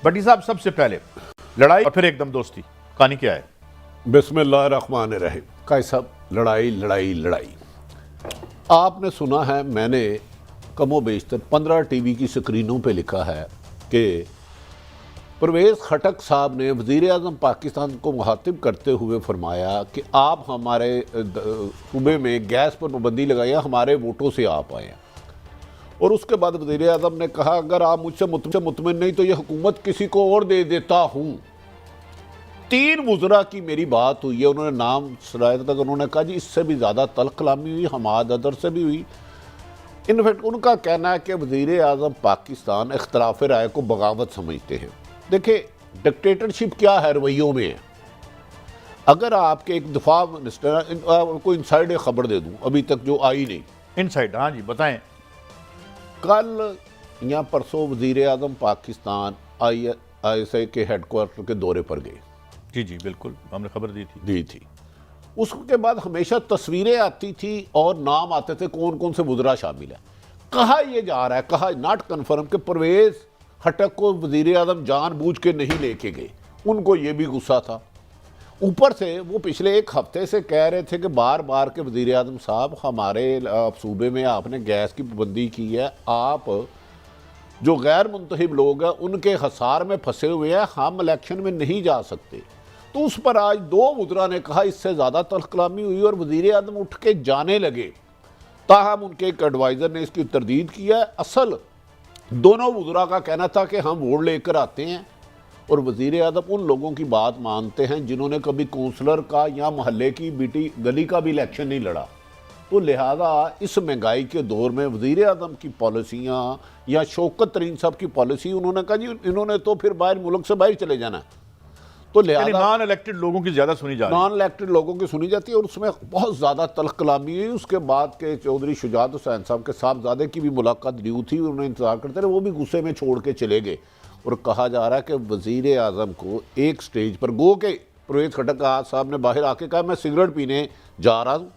भट्टी साहब, सबसे पहले लड़ाई और फिर एकदम दोस्ती, कहानी क्या है? बिस्मिल्लाहिर्रहमानिर्रहीम। काई साहब, लड़ाई लड़ाई लड़ाई आपने सुना है, मैंने कमो बेशतर 15 टीवी की स्क्रीनों पे लिखा है कि परवेज़ खटक साहब ने वज़ीर आज़म पाकिस्तान को मुखातिब करते हुए फरमाया कि आप हमारे सूबे में गैस पर पाबंदी लगाइए, हमारे वोटों से आप आए हैं। और उसके बाद वज़ीर आज़म ने कहा अगर आप मुझसे मुतमिन नहीं तो ये हुकूमत किसी को और दे देता हूँ। 3 वज़रा की मेरी बात हुई है, उन्होंने नाम सराया तक उन्होंने कहा जी इससे भी ज़्यादा तल्ख कलामी हुई, हमाद अदर से भी हुई। इनफैक्ट उनका कहना है कि वज़ीर आज़म पाकिस्तान इख्तलाफ राय को बगावत समझते हैं। देखिए, डिक्टेटरशिप क्या है, रवैयों में है। अगर आपके एक दफा मिनिस्टर, आपको इनसाइड खबर दे दूं अभी तक जो आई नहीं। इनसाइड? हाँ जी, बताएं। कल या परसों वज़ीर आज़म पाकिस्तान ISI के हेडक्वार्टर के दौरे पर गए। जी जी बिल्कुल, हमने खबर दी थी। उसके बाद हमेशा तस्वीरें आती थी और नाम आते थे कौन कौन से वज़रा शामिल है। कहा यह जा रहा है, कहा नॉट कन्फर्म कि परवेज़ खटक को वज़ीर आज़म जानबूझ के नहीं लेके गए। उनको ये भी गुस्सा था। ऊपर से वो पिछले 1 हफ्ते से कह रहे थे कि बार बार के वज़ीर आज़म साहब, हमारे सूबे में आपने गैस की पाबंदी की है, आप जो गैर मुंतखब लोग हैं उनके हसार में फंसे हुए हैं, हम इलेक्शन में नहीं जा सकते। तो उस पर आज 2 वज़रा ने कहा इससे ज़्यादा तल्ख कलामी हुई और वज़ीर आज़म उठ के जाने लगे। ताहम उनके एक एडवाइज़र ने इसकी तरदीद किया। असल दोनों वज़रा का कहना था कि हम वोट लेकर आते हैं और वज़ीर आज़म उन लोगों की बात मानते हैं जिन्होंने कभी कौंसलर का या मोहल्ले की बीटी गली का भी इलेक्शन नहीं लड़ा। तो लिहाजा इस महंगाई के दौर में वज़ीर आज़म की पॉलिसियाँ या शौकत तरीन साहब की पॉलिसी, उन्होंने कहा जी इन्होंने तो फिर बाहर मुल्क से बाहर चले जाना है। तो लिहाजा नॉन इलेक्टेड लोगों की ज़्यादा सुनी जा रही है, नॉन इलेक्टेड लोगों की सुनी जाती है और उसमें बहुत ज़्यादा तल्ख कलामी हुई। उसके बाद के चौधरी शुजात हुसैन साहब के साहबजादे की भी मुलाकात ड्यू थी, उन्हें इंतजार करते रहे, वो भी गुस्से में छोड़ के चले गए। और कहा जा रहा है कि वज़ीर आज़म को एक स्टेज पर गो के परवेज़ खटक साहब ने बाहर आके कहा मैं सिगरेट पीने जा रहा हूँ।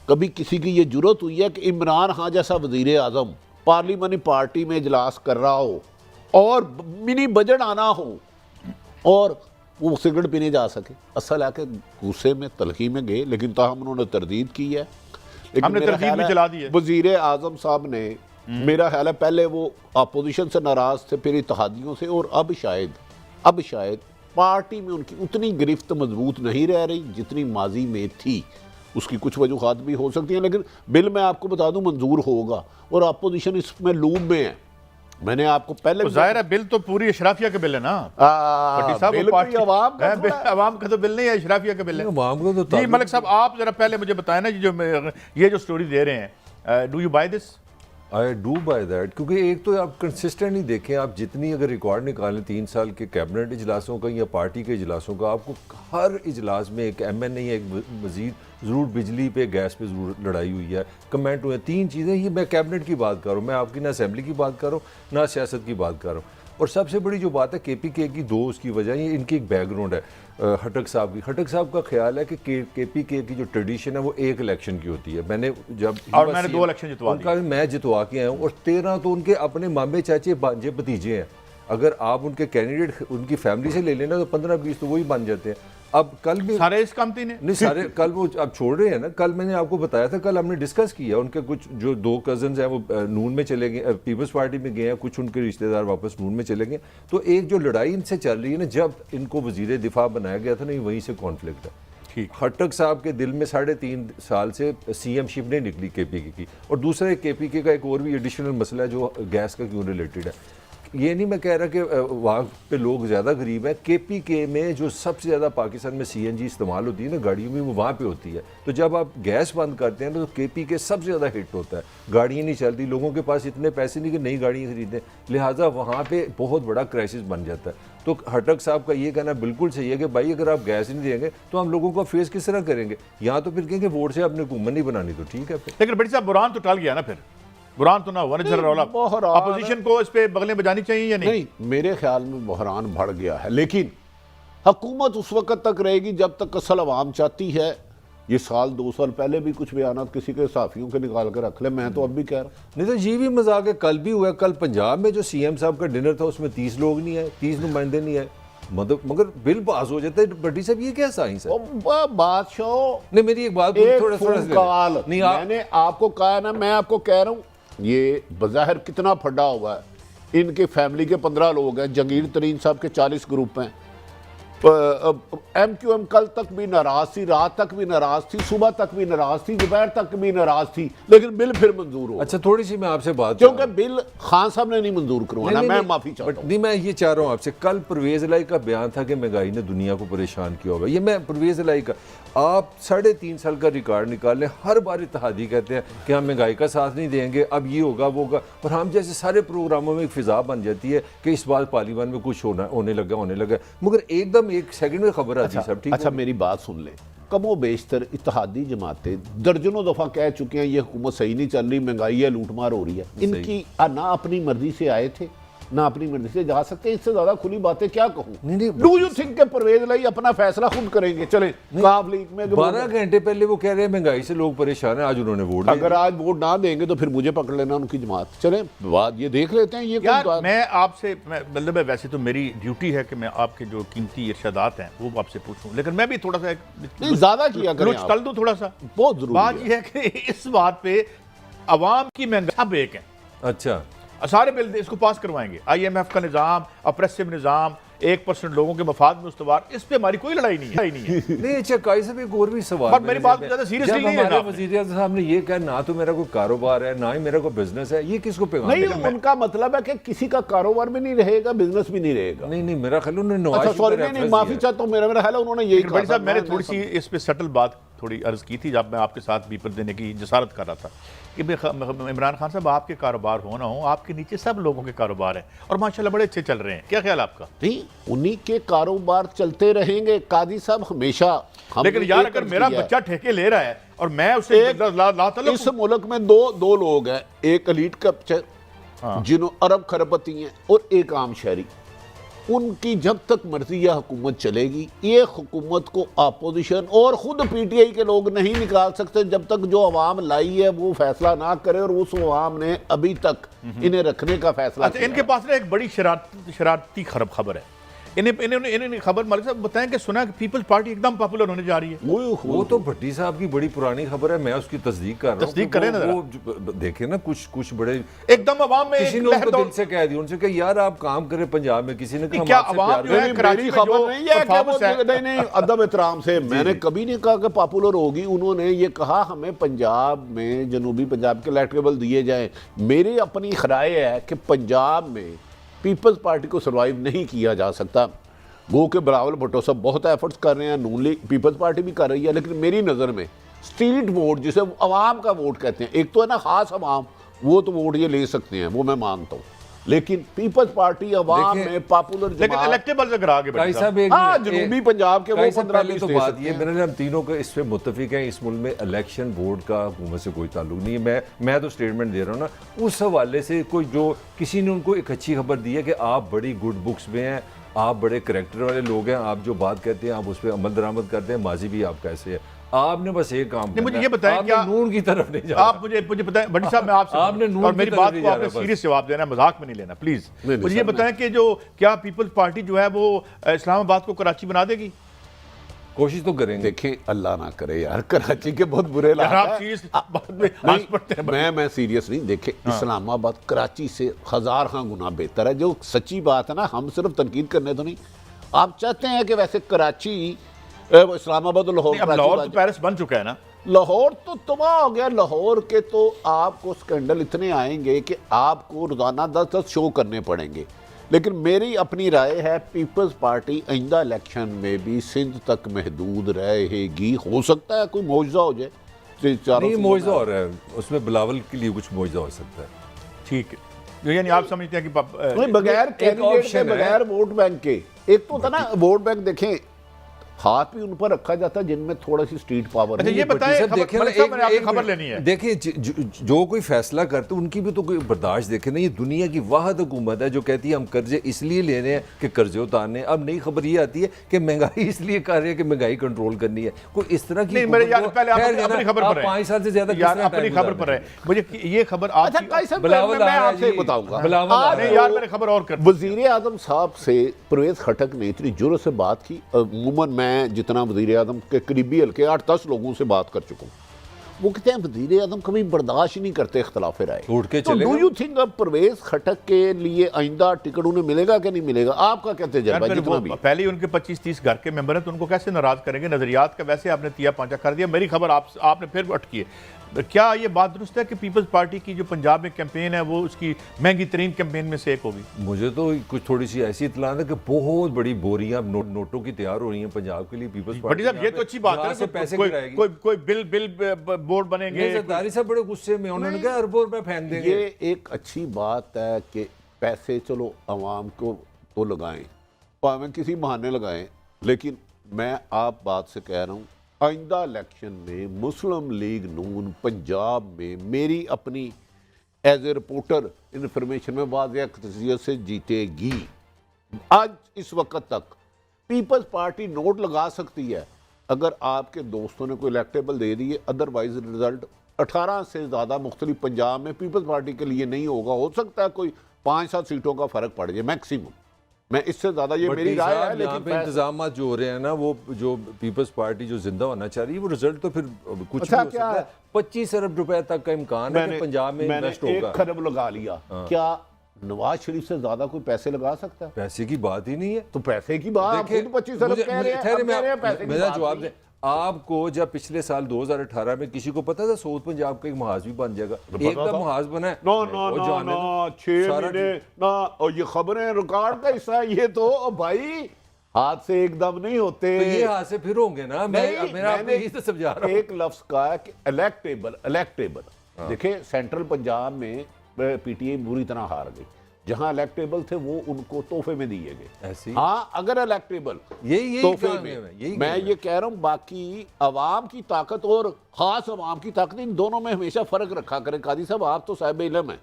कभी किसी की ये जुर्रत हुई है कि इमरान खान जैसा वज़ीर आज़म पार्लियामानी पार्टी में इजलास कर रहा हो और मिनी बजट आना हो और वो सिगरेट पीने जा सके? असल है कि गुस्से में तलखी में गए, लेकिन ताहम उन्होंने तरदीद की है। लेकिन हमने तरदीद भी चला दी है। वज़ीर आज़म साहब ने, मेरा ख्याल है पहले वो अपोजिशन से नाराज़ थे, फिर इत्तेहादियों से, और अब शायद पार्टी में उनकी उतनी गिरफ्त मजबूत नहीं रह रही जितनी माजी में थी। उसकी कुछ वजूहात भी हो सकती हैं, लेकिन बिल मैं आपको बता दूं मंजूर होगा और अपोजिशन इसमें लूप में है। मैंने आपको पहले तो जाहिर है बिल तो पूरी अशराफिया के बिल है ना। अवाम का तो बिल नहीं है, अशराफिया का बिल है। जी मलिक साहब, आप जरा पहले मुझे बताएं ना, ये जो स्टोरी दे रहे हैं, do you buy this? I do buy that, क्योंकि एक तो आप कंसिस्टेंट ही देखें, आप जितनी अगर रिकॉर्ड निकालें 3 साल के कैबिनेट इजलासों का या पार्टी के इजलासों का, आपको हर इजलास में एक MNA या एक वजीर ज़रूर बिजली पे गैस पे ज़रूर लड़ाई हुई है, कमेंट हुए। 3 चीज़ें ही, मैं कैबिनेट की बात कर रहा हूँ, मैं आपकी ना असेंबली की बात कर रहा हूँ ना सियासत की बात कर रहा हूँ। और सबसे बड़ी जो बात है KPK की, 2 उसकी वजह, ये इनकी एक बैकग्राउंड है खटक साहब की। खटक साहब का ख्याल है कि KPK की जो ट्रेडिशन है वो 1 इलेक्शन की होती है। मैंने 2 इलेक्शन जितवा दिए, मैं जितवा के आया हूँ, और 13 तो उनके अपने मामे चाचे भांजे भतीजे हैं। अगर आप उनके कैंडिडेट उनकी फैमिली से ले लेना तो 15-20 तो वही बन जाते हैं। अब कल भी सारे इस कमती ने नहीं, सारे कल वो अब छोड़ रहे हैं ना। कल मैंने आपको बताया था, कल हमने डिस्कस किया, उनके कुछ जो 2 कजन्स हैं वो नून में चले गए, पीपल्स पार्टी में गए हैं, कुछ उनके रिश्तेदार वापस नून में चले गए। तो एक जो लड़ाई इनसे चल रही है ना, जब इनको वजीर दिफा बनाया गया था ना, वहीं से कॉन्फ्लिक्ट है। खट्टक साहब के दिल में 3.5 साल से CM शिप नहीं निकली KPK की। और दूसरा KPK का एक और भी एडिशनल मसला है जो गैस का क्यों रिलेटेड है। ये नहीं मैं कह रहा कि वहाँ पे लोग ज़्यादा गरीब हैं। KPK में जो सबसे ज़्यादा पाकिस्तान में CNG इस्तेमाल होती है ना गाड़ियों में, वो वहाँ पे होती है। तो जब आप गैस बंद करते हैं तो KPK सबसे ज़्यादा हिट होता है। गाड़ियाँ नहीं चलती, लोगों के पास इतने पैसे नहीं कि नई गाड़ियाँ खरीदें, लिहाजा वहाँ पे बहुत बड़ा क्राइसिस बन जाता है। तो खटक साहब का ये कहना बिल्कुल सही है कि भाई अगर आप गैस नहीं देंगे तो हम लोगों को फेस किस तरह करेंगे। यहाँ तो फिर कहेंगे वोट से अपने हुकूमत नहीं बनानी, तो ठीक है। लेकिन बड़ी साहब, बुरहान तो टल गया ना, फिर बुरहान तो ना हुआ ना। अपोजिशन को इस पे बगलें बजानी चाहिए या नहीं? मेरे ख्याल में बहरान बढ़ गया है, लेकिन हुकूमत उस वक्त तक रहेगी जब तक असल अवाम चाहती है ये साल 2 साल पहले भी कुछ बयानात किसी के सहाफ़ियों के निकाल कर रख ले, मैं तो अब भी कह रहा हूँ। नहीं तो ये भी मजाक है, कल भी हुआ, कल पंजाब में जो सीएम साहब का डिनर था उसमें 30 लोग नहीं आए, 30 नुमाइंदे नहीं आए, मतलब मगर बिल पास हो जाता है। भट्टी साहब ये क्या साइंस है? बादशाह नहीं मेरी एक बात एक थोड़ा फोन कॉल, मैंने आपको कहा ना, मैं आपको कह रहा हूँ ये बज़ाहिर कितना फटा हुआ है। इनके फैमिली के 15 लोग हैं, जंगीर तरीन साहब के 40 ग्रुप हैं। MQM कल तक भी नाराज थी, रात तक भी नाराज थी, सुबह तक भी नाराज थी, दोपहर तक भी नाराज थी, लेकिन बिल फिर मंजूर हो। अच्छा थोड़ी सी मैं आपसे बात, क्योंकि बिल खान साहब ने नहीं मंजूर करवाना, मैं माफी चाहता हूं। नहीं मैं ये चाह रहा हूँ आपसे, कल परवेज इलाही का बयान था कि महंगाई ने दुनिया को परेशान किया होगा। ये मैं परवेज इलाही का, आप 3.5 साल का रिकॉर्ड निकाल लें, हर बार इत्तेहादी कहते हैं कि हम महंगाई का साथ नहीं देंगे, अब ये होगा वो होगा, और हम जैसे सारे प्रोग्रामों में एक फिजा बन जाती है कि इस बार पार्लियामेंट में कुछ होने लगा, मगर एकदम एक सेकंड में खबर आती है सब ठीक। अच्छा मेरी बात सुन ले, कमो बेशतर इत्तेहादी जमातें दर्जनों दफा कह चुके हैं ये हुकूमत सही नहीं चल रही, महंगाई है, लूटमार हो रही है। इनकी ना अपनी मर्जी से आए थे ना अपनी मर्जी से जा सकते, इससे ज्यादा खुली बातें क्या कहूं। डू यू थिंक के परवेज इलाही अपना फैसला खुद करेंगे? चले काफ लीग में 12 घंटे पहले वो कह रहे हैं महंगाई से लोग परेशान है, आज उन्होंने वोट, अगर आज वोट ना देंगे तो फिर मुझे पकड़ लेना उनकी जमात। चले बात ये देख लेते हैं। ये यार मैं आपसे मतलब वैसे तो मेरी ड्यूटी है कि मैं आपके जो कीमती इरशादात हैं वो आपसे पूछूं, लेकिन मैं भी थोड़ा सा ज्यादा किया कर दूं थोड़ा सा। बहुत जरूरी बात यह है कि इस बात पे अवाम की महंगाई सब एक है। अच्छा सारे बिल इसको पास करवाएंगे, IMF का निज़ाम, अप्रेसिव निज़ाम, 1% लोगों के मफाद में उस्तवार, इस पे हमारी कोई लड़ाई नहीं है। नहीं अच्छा काई साहब एक और भी सवाल, पर मेरी बात ज़्यादा सीरियसली नहीं है। वज़ीर आज़म साहब ने ये कहा ना तो मेरा कोई कारोबार है ना ही मेरा कोई बिजनेस है, ये किसको पैगाम नहीं? उनका मतलब है कि किसी का कारोबार भी नहीं रहेगा, बिजनेस भी नहीं रहेगा। नहीं मेरा ख्याल उन्होंने, अच्छा सॉरी नहीं माफी चाहता हूँ, मेरा ख्याल है उन्होंने यही कहा। साहब मैंने थोड़ी सी इस पे सटल बात थोड़ी अर्ज की थी जब मैं आपके साथ बीपर देने की जसारत कर रहा था कि इमरान खान साहब आपके कारोबार हो ना हो, आपके नीचे सब लोगों के कारोबार हैं और माशाल्लाह बड़े अच्छे चल रहे हैं। क्या ख्याल आपका? नहीं उन्हीं के कारोबार चलते रहेंगे कादी साहब हमेशा। लेकिन यार अगर मेरा बच्चा ठेके ले रहा है और मैं उसे इस मुल्क में दो लोग हैं, एक एलीट कप्चर जिन्हों अरब खरबती हैं और एक आम शहरी। उनकी जब तक मर्जी या हुकूमत चलेगी, ये हुकूमत को अपोजिशन और खुद PTI के लोग नहीं निकाल सकते जब तक जो अवाम लाई है वो फैसला ना करे, और उस अवाम ने अभी तक इन्हें रखने का फैसला। अच्छा इनके पास ना एक बड़ी शरारती खबर है। इन्हें खबर मालिक साहब बताएं कि सुना कि पीपल्स पार्टी एकदम पॉपुलर होने जा रही है। वो तो भट्टी साहब की बड़ी पुरानी खबर है, मैं उसकी तस्दीक कर रहा हूं। तस्दीक करें ना, वो देखे ना कुछ बड़े एकदम अवाम में किसी ने उनको दिल से कह दिया, उनसे कहा यार आप काम करें पंजाब में, किसी ने कहा क्या अवाम जो है कराची खबर नहीं है। नहीं अदब एहतराम से मैंने कभी नहीं कहा कि पॉपुलर होगी। उन्होंने ये कहा हमें पंजाब में जनूबी पंजाब के इलेक्टेबल दिए जाएं। मेरी अपनी राय है कि पंजाब में पीपल्स पार्टी को सर्वाइव नहीं किया जा सकता। वो के बिलावल भुट्टो सब बहुत एफर्ट्स कर रहे हैं, नून लीग पीपल्स पार्टी भी कर रही है, लेकिन मेरी नज़र में स्ट्रीट वोट जिसे अवाम का वोट कहते हैं, एक तो है ना खास अवाम, वो तो वोट ये ले सकते हैं, वो मैं मानता हूँ, लेकिन पीपल्स पार्टी अवाम में पॉपुलर, लेकिन इलेक्टेबल अगर आगे जनूबी पंजाब के वो 15 तो बात ये मेरे लिए हम तीनों को इस पे मुत्तफिक हैं, इस मुल्क में इलेक्शन बोर्ड का हुकूमत से कोई ताल्लुक नहीं है। मैं तो स्टेटमेंट दे रहा हूँ ना, उस हवाले से कोई जो किसी ने उनको एक अच्छी खबर दी है कि आप बड़ी गुड बुक्स में हैं, आप बड़े करेक्टर वाले लोग हैं, आप जो बात कहते हैं आप उस पर अमल दरामद करते हैं, माजी भी आपका ऐसे है, आपने बस एक काम नहीं, मुझे ये बताएं क्या नून की तरफ नहीं जाना। आप मुझे बताएं भट्टी साहब, मैं आपसे आपने नून और मेरी बात को आपने सीरियस जवाब देना, मजाक में नहीं लेना प्लीज। मुझे ये बताएं कि जो क्या पीपल्स पार्टी जो है वो इस्लामाबाद को कराची बना देगी? कोशिश तो करेंगे। देखें अल्लाह ना करे यार, कराची के बहुत बुरे मैं सीरियस नहीं। देखें इस्लामाबाद कराची से 1000 गुना बेहतर है। जो सच्ची बात है ना, हम सिर्फ तनकीद करने तो नहीं, आप चाहते हैं कि वैसे कराची इस्लामाबाद लाहौर तो पेरिस बन चुका है ना, लाहौर तो तबाह हो गया। लाहौर के तो आपको स्कैंडल इतने आएंगे कि आपको रोजाना 10 शो करने पड़ेंगे। लेकिन मेरी अपनी राय है पीपल्स पार्टी आइंदा इलेक्शन में भी सिंध तक महदूद रहेगी। हो सकता है कोई मौजूदा हो जाए, नहीं मौजूदा हो रहा है, उसमें बिलावल के लिए कुछ मौजूदा हो सकता है। ठीक है, यानी आप समझते हैं कि बगैर कैंडिडेट के, बगैर वोट बैंक के, एक तो था ना वोट बैंक। देखें हाथ भी उन पर रखा जाता है जिनमें थोड़ा सी स्ट्रीट पावर अच्छा, है। ये बताइए, सर, खबर- देखिए ना, मलिक साहब, मैंने आपसे खबर मिनट, लेनी है। देखिए जो कोई फैसला करते हैं उनकी भी तो कोई बर्दाश्त देखे ना। ये दुनिया की वाहद हुकूमत है जो कहती है हम कर्जे इसलिए ले रहे हैं कि कर्जे उतारने। अब नई खबर ये आती है कि महंगाई इसलिए कर रहे हैं कि महंगाई कंट्रोल करनी है। कोई इस तरह की नहीं, मेरे यार, हुकूमत को- पहले आप खैर अपनी है ना, खबर आप पर 5 साल से ज्यादा किस यार तरह अपनी टाइम खबर पर है। मुझे ये खबर अच्छा आपकी काई साहब, बिलावल मैं आ रहा है आपसे जी। बताऊंगा। बिलावल आ आज रहा है। नहीं यार, मैंने खबर और कर वजीर आजम साहब से परवेज खटक ने इतनी जुर्रत से बात की। अमूमन मैं जितना वजीर आजम के करीबी हल्के 8-10 लोगों से बात कर चुका हूँ, वो कहते हैं वजीर आजम कभी बर्दाश्त ही नहीं करते इख्तलाफ राय। उठ के तो चलेगा। डू यू थिंक अब परवेज खटक के लिए आइंदा टिकट उन्हें मिलेगा कि नहीं मिलेगा? आपका क्या यार, तजर्बा? फिर जितना वो भी पहले ही उनके 25-30 घर के मेंबर हैं, तो उनको कैसे नाराज करेंगे? नजरियात का वैसे आपने तिया पांचा कर दिया। मेरी खबर आपने फिर अटकी है। क्या ये बात दुरुस्त है कि पीपल्स पार्टी की जो पंजाब में कैंपेन है वो उसकी महंगी तरीन कैंपेन में से एक होगी? मुझे तो कुछ थोड़ी सी ऐसी इतला है कि बहुत बड़ी बोरियां नोटों की तैयार हो रही हैं पंजाब के लिए। पीपल्स बड़ी साहब, ये तो अच्छी बात है। से पैसे कोई गिराएगी। कोई बिल बोर्ड बनेंगे। जरदारी साहब बड़े गुस्से में, उन्होंने कहा अरबों रुपए फेंक देंगे। ये एक अच्छी बात है कि पैसे चलो आवाम को तो लगाएं, भावें किसी बहाने लगाएं, लेकिन मैं आप बात से कह रहा हूँ आइंदा इलेक्शन में मुस्लिम लीग नून पंजाब में मेरी अपनी एज ए रिपोर्टर इंफॉर्मेशन में वाज़ेह अक्सरियत से जीतेगी। आज इस वक्त तक पीपल्स पार्टी नोट लगा सकती है अगर आपके दोस्तों ने कोई इलेक्टेबल दे दिए, अदरवाइज रिजल्ट 18 से ज़्यादा मुख्तलिफ पंजाब में पीपल्स पार्टी के लिए नहीं होगा। हो सकता है कोई 5-7 सीटों का फ़र्क पड़ जाए मैक्सिमम। मैं इससे ज़्यादा, ये मेरी राय है, यहाँ लेकिन पे इंतजाम जो हो रहे हैं ना, वो जो पीपल्स पार्टी जो जिंदा होना चाह रही है वो रिजल्ट तो फिर कुछ अच्छा, भी हो क्या सकता है। 25 अरब रुपए तक का इम्कान है कि पंजाब में मैंने इन्वेस्ट 1 होगा। खरब लगा लिया। क्या नवाज शरीफ से ज्यादा कोई पैसे लगा सकता है? पैसे की बात ही नहीं है। तो पैसे की बात, आप देखिए, खुद 25 अरब कह रहे हैं, ठहरे, अब कह रहे हैं पैसे की मेरा बात जवाब नहीं। दे। आपको जब पिछले साल 2018 में किसी को पता था साउथ पंजाब का एक महाज भी बन जाएगा? एक का महाज बना है। नो वो जाने दो। 6 सारा महीने ना, और ये खबरें रिकॉर्ड का हिस्सा है ये तो। भाई हाथ से एकदम नहीं होते। तो ये हाथ से फिर होंगे ना। नहीं, मेरा आपको यही तो समझा रहा हूँ। एक लफ्ज का है कि इलेक्टेबल। देखिए सेंट्रल पंजाब में पीटीआई बुरी तरह हार गई। जहां इलेक्टेबल थे वो उनको तोहफे में दिए गए। ऐसी हाँ, अगर इलेक्टेबल यही तोहफे काम में, है, यही मैं काम है। ये कह रहा हूं बाकी अवाम की ताकत और खास अवाम की ताकत, इन दोनों में हमेशा फर्क रखा करें। कादी साहब, आप तो साहिब इल्म है,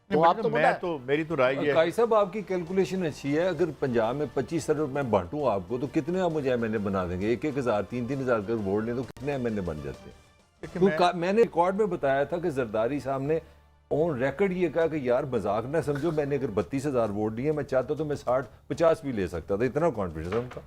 तो आप तो पता मैं है। तो, मेरी तो राय ये है। काई साहब, आपकी कैलकुलेशन अच्छी है। अगर पंजाब में 25 अरब मैं बांटूं आपको, तो कितने आप मुझे एमएनए बना देंगे? 1-1 हज़ार 3-3 हज़ार वोट लें तो कितने एमएनए बन जाते हैं? देखिए, तो मैंने रिकॉर्ड में बताया था कि जरदारी साहब ने ऑन रिकॉर्ड ये कहा कि यार मजाक ना समझो, मैंने अगर 32 हज़ार वोट दिए, मैं चाहता तो मैं 60-50 भी ले सकता था। इतना कॉन्फिडेंस है उनका।